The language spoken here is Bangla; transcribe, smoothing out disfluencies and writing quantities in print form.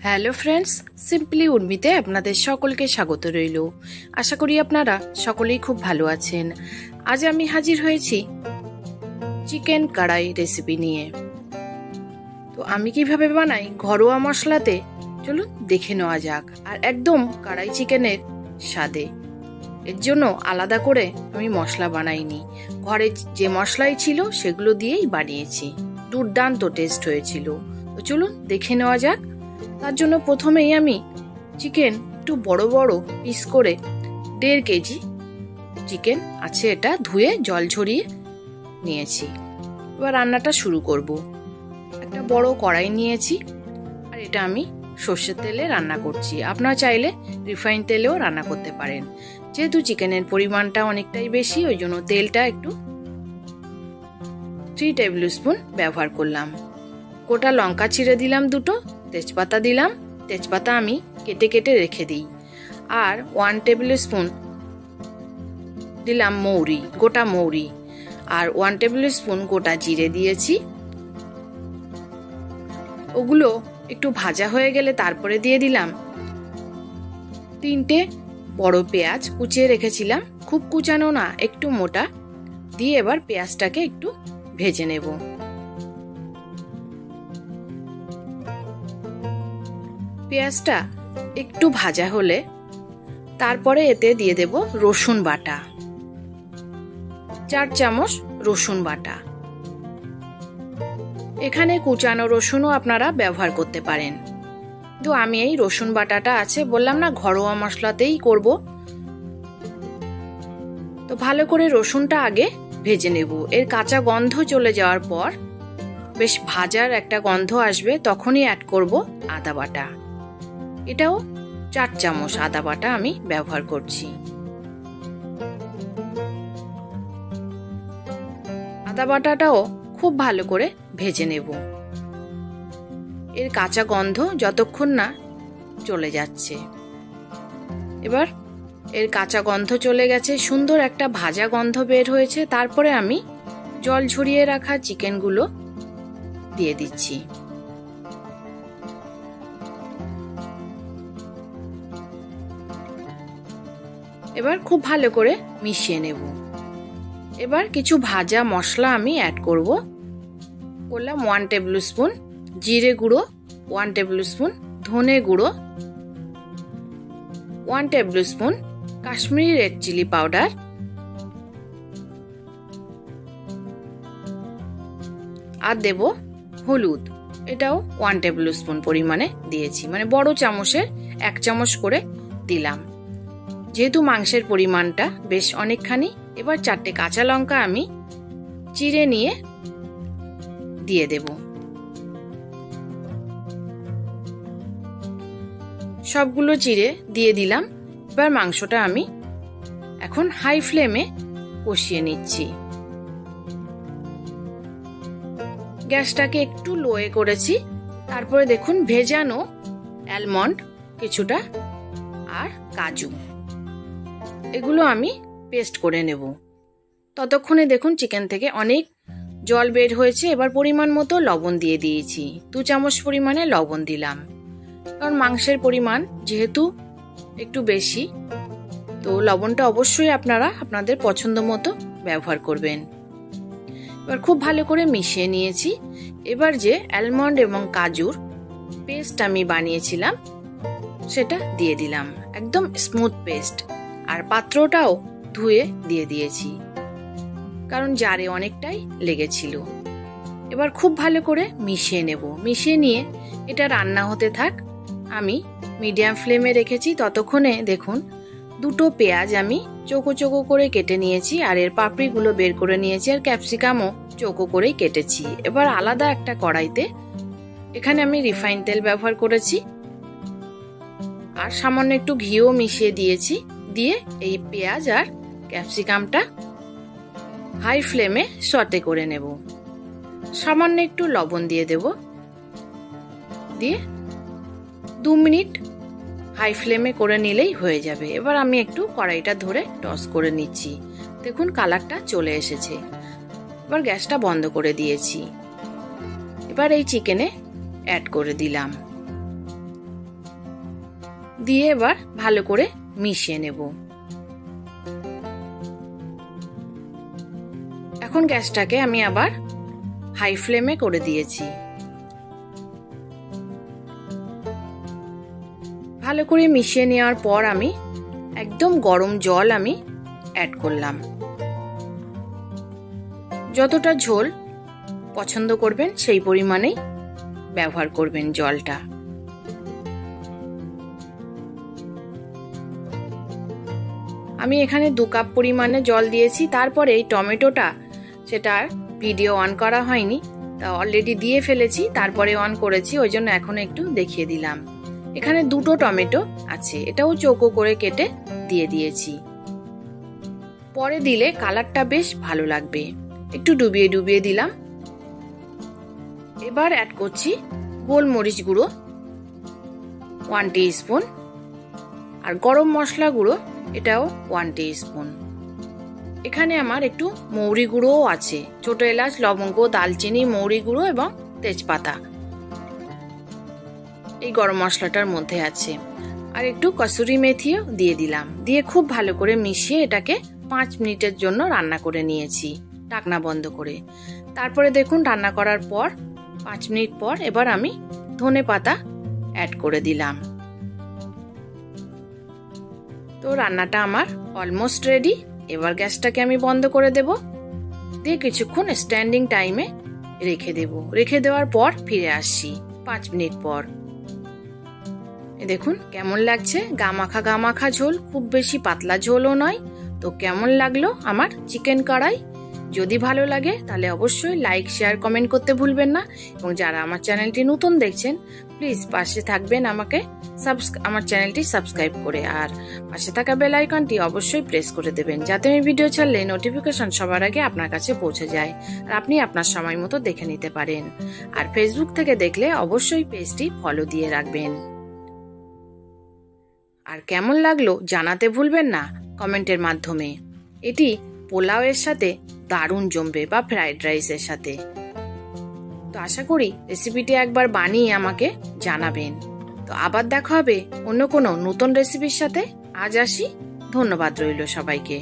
হ্যালো ফ্রেন্ডস, সিম্পলি উর্মিতে আপনাদের সকলকে স্বাগত রইল। আশা করি আপনারা সকলেই খুব ভালো আছেন। আজ আমি হাজির হয়েছি চিকেন কড়াই রেসিপি নিয়ে। তো আমি কিভাবে বানাই ঘরোয়া মশলাতে চলুন দেখে নেওয়া যাক, আর একদম কড়াই চিকেনের স্বাদে। এর জন্য আলাদা করে আমি মশলা বানাইনি, ঘরে যে মশলাই ছিল সেগুলো দিয়েই বানিয়েছি। দুর্দান্ত টেস্ট হয়েছিল। তো চলুন দেখে নেওয়া যাক। তার জন্য প্রথমেই আমি চিকেন একটু বড় বড় পিস করে 1.5 কেজি চিকেন আছে, এটা ধুয়ে জল ঝরিয়ে নিয়েছি। এবার রান্নাটা শুরু করব। একটা বড় কড়াই নিয়েছি, আর এটা আমি সর্ষের তেলে রান্না করছি। আপনারা চাইলে রিফাইন তেলেও রান্না করতে পারেন। যেহেতু চিকেনের পরিমাণটা অনেকটাই বেশি, ওই জন্য তেলটা একটু 3 টেবিল স্পুন ব্যবহার করলাম। গোটা লঙ্কা চিড়ে দিলাম 2টো, তেজপাতা দিলাম। তেজপাতা আমি কেটে কেটে রেখে দিই। আর 1 টেবিল স্পুন দিলাম মৌরি, গোটা মৌরি। আর 1 টেবিল স্পুন গোটা জিরে দিয়েছি। ওগুলো একটু ভাজা হয়ে গেলে তারপরে দিয়ে দিলাম 3টে বড় পেঁয়াজ কুচিয়ে রেখেছিলাম, খুব কুচানো না, একটু মোটা। দিয়ে এবার পেঁয়াজটাকে একটু ভেজে নেব। পেঁয়াজটা একটু ভাজা হলে তারপরে এতে দিয়ে দেব রসুন বাটা, 4 চামচ রসুন বাটা। এখানে কুচানো রসুনও আপনারা ব্যবহার করতে পারেন, তো আমি এই রসুন বাটাটা আছে, বললাম না ঘরোয়া মশলাতেই করব। তো ভালো করে রসুনটা আগে ভেজে নেব। এর কাঁচা গন্ধ চলে যাওয়ার পর, বেশ ভাজার একটা গন্ধ আসবে, তখনই অ্যাড করব আদা বাটা। এটাও 4 চামচ আদা বাটা আমি ব্যবহার করছি। আদা বাটাটাও খুব ভালো করে ভেজে নেব, এর কাঁচা গন্ধ যতক্ষণ না চলে যাচ্ছে। এবার এর কাঁচা গন্ধ চলে গেছে, সুন্দর একটা ভাজা গন্ধ বের হয়েছে। তারপরে আমি জল ঝরিয়ে রাখা চিকেনগুলো দিয়ে দিচ্ছি। এবার খুব ভালো করে মিশিয়ে নেব। এবার কিছু ভাজা মশলা আমি অ্যাড করব। করলাম 1 টেবিল স্পুন জিরে গুঁড়ো, 1 টেবিল স্পুন ধনে গুঁড়ো, 1 tablespoon Kashmiri red chilli powder, আর দেব হলুদ। এটাও 1 টেবিল স্পুন পরিমাণে দিয়েছি, মানে বড় চামচের 1 চামচ করে দিলাম, যেহেতু মাংসের পরিমাণটা বেশ অনেকখানি। এবার 4টে কাঁচা লঙ্কা আমি চিড়ে নিয়ে দিয়ে দেব। সবগুলো চিড়ে দিয়ে দিলাম। এবার মাংসটা আমি এখন হাই ফ্লেমে কষিয়ে নিচ্ছি। গ্যাসটাকে একটু লোয়ে করেছি। তারপরে দেখুন ভেজানো অ্যালমন্ড কিছুটা আর কাজু, এগুলো আমি পেস্ট করে নেব। ততক্ষণে দেখুন চিকেন থেকে অনেক জল বের হয়েছে। এবার পরিমাণ মতো লবণ দিয়ে দিয়েছি, 2 চামচ পরিমাণে লবণ দিলাম, কারণ মাংসের পরিমাণ যেহেতু একটু বেশি, তো লবণটা অবশ্যই আপনারা আপনাদের পছন্দ মতো ব্যবহার করবেন। এবার খুব ভালো করে মিশিয়ে নিয়েছি। এবার যে অ্যালমন্ড এবং কাজুর পেস্ট আমি বানিয়েছিলাম সেটা দিয়ে দিলাম, একদম স্মুথ পেস্ট। আর পাত্রটাও ধুয়ে দিয়ে দিয়েছি, কারণ জারে অনেকটাই লেগেছিল। এবার খুব ভালো করে মিশিয়ে নেব। মিশিয়ে নিয়ে এটা রান্না হতে থাক। আমি মিডিয়াম ফ্লেমে রেখেছি। ততক্ষণে দেখুন 2টো পেঁয়াজ আমি চৌকো চৌকো করে কেটে নিয়েছি, আর এর পাপড়িগুলো বের করে নিয়েছি, আর ক্যাপসিকামও চৌকো করেই কেটেছি। এবার আলাদা একটা কড়াইতে, এখানে আমি রিফাইন তেল ব্যবহার করেছি, আর সামান্য একটু ঘিও মিশিয়ে দিয়েছি। দিয়ে এই পেঁয়াজ আর ক্যাপসিকামটা হাই ফ্লেমে সটে করে নেব। সামান্য একটু লবণ দিয়ে দেব, দিয়ে 2 মিনিট হাই ফ্লেমে করে নিলেই হয়ে যাবে। এবার আমি একটু কড়াইটা ধরে টস করে নিচ্ছি। দেখুন কালারটা চলে এসেছে। এবার গ্যাসটা বন্ধ করে দিয়েছি। এবার এই চিকেনে অ্যাড করে দিলাম। দিয়ে এবার ভালো করে মিশিয়ে নেব। এখন গ্যাসটাকে আমি আবার হাই ফ্লেমে করে দিয়েছি। ভালো করে মিশিয়ে নেওয়ার পর আমি একদম গরম জল আমি অ্যাড করলাম। যতটা ঝোল পছন্দ করবেন সেই পরিমাণেই ব্যবহার করবেন জলটা। আমি এখানে 2 কাপ পরিমাণে জল দিয়েছি। তারপরে এই টমেটোটা, সেটার ভিডিও অন করা হয়নি, তা অলরেডি দিয়ে ফেলেছি, তারপরে অন করেছি, ওই জন্য এখন একটু দেখিয়ে দিলাম। এখানে 2টো টমেটো আছে, এটাও চৌকো করে কেটে দিয়ে দিয়েছি। পরে দিলে কালারটা বেশ ভালো লাগবে। একটু ডুবিয়ে ডুবিয়ে দিলাম। এবার অ্যাড করছি গোলমরিচ গুঁড়ো 1 টিস্পুন, আর গরম মশলা গুঁড়ো এটাও 1 টিস্পুন। এখানে আমার একটু মৌরি গুঁড়োও আছে, ছোট এলাচ, লবঙ্গ, দালচিনি, মৌরি গুঁড়ো এবং তেজপাতা এই গরম মশলাটার মধ্যে আছে। আর একটু কসুরি মেথিও দিয়ে দিলাম। দিয়ে খুব ভালো করে মিশিয়ে এটাকে 5 মিনিটের জন্য রান্না করে নিয়েছি, ঢাকনা বন্ধ করে। তারপরে দেখুন রান্না করার পর 5 মিনিট পর এবার আমি ধনেপাতা অ্যাড করে দিলাম। তো রান্নাটা আমার অলমোস্ট রেডি। এবার গ্যাসটাকে আমি বন্ধ করে দেব, দিয়ে কিছুক্ষণ স্ট্যান্ডিং টাইমে রেখে দেব। রেখে দেওয়ার পর ফিরে আসছি 5 মিনিট পর। দেখুন কেমন লাগছে, গামাখা গামাখা ঝোল, খুব বেশি পাতলা ঝোলও নয়। তো কেমন লাগলো আমার চিকেন কড়াই? যদি ভালো লাগে তাহলে অবশ্যই লাইক, শেয়ার, কমেন্ট করতে ভুলবেন না। এবং যারা আমার চ্যানেলটি নতুন দেখছেন প্লিজ পাশে থাকবেন, আমার চ্যানেলটি সাবস্ক্রাইব করে, আর পাশে থাকা বেল আইকনটি অবশ্যই প্রেস করে দেবেন, যাতে আমি ভিডিও ছাড়লে নোটিফিকেশন সবার আগে আপনার কাছে পৌঁছে যায় আর আপনি আপনার সময় মতো দেখে নিতে পারেন। আর ফেসবুক থেকে দেখলে অবশ্যই পেজটি ফলো দিয়ে রাখবেন। আর কেমন লাগলো জানাতে ভুলবেন না কমেন্টের মাধ্যমে। এটি পোলাও এর সাথে দারুণ জমবে বা ফ্রাইড রাইসের সাথে। তো আশা করি রেসিপিটি একবার বানিয়ে আমাকে জানাবেন। তো আবার দেখা হবে অন্য কোনো নতুন রেসিপির সাথে। আজ আসি, ধন্যবাদ রইল সবাইকে।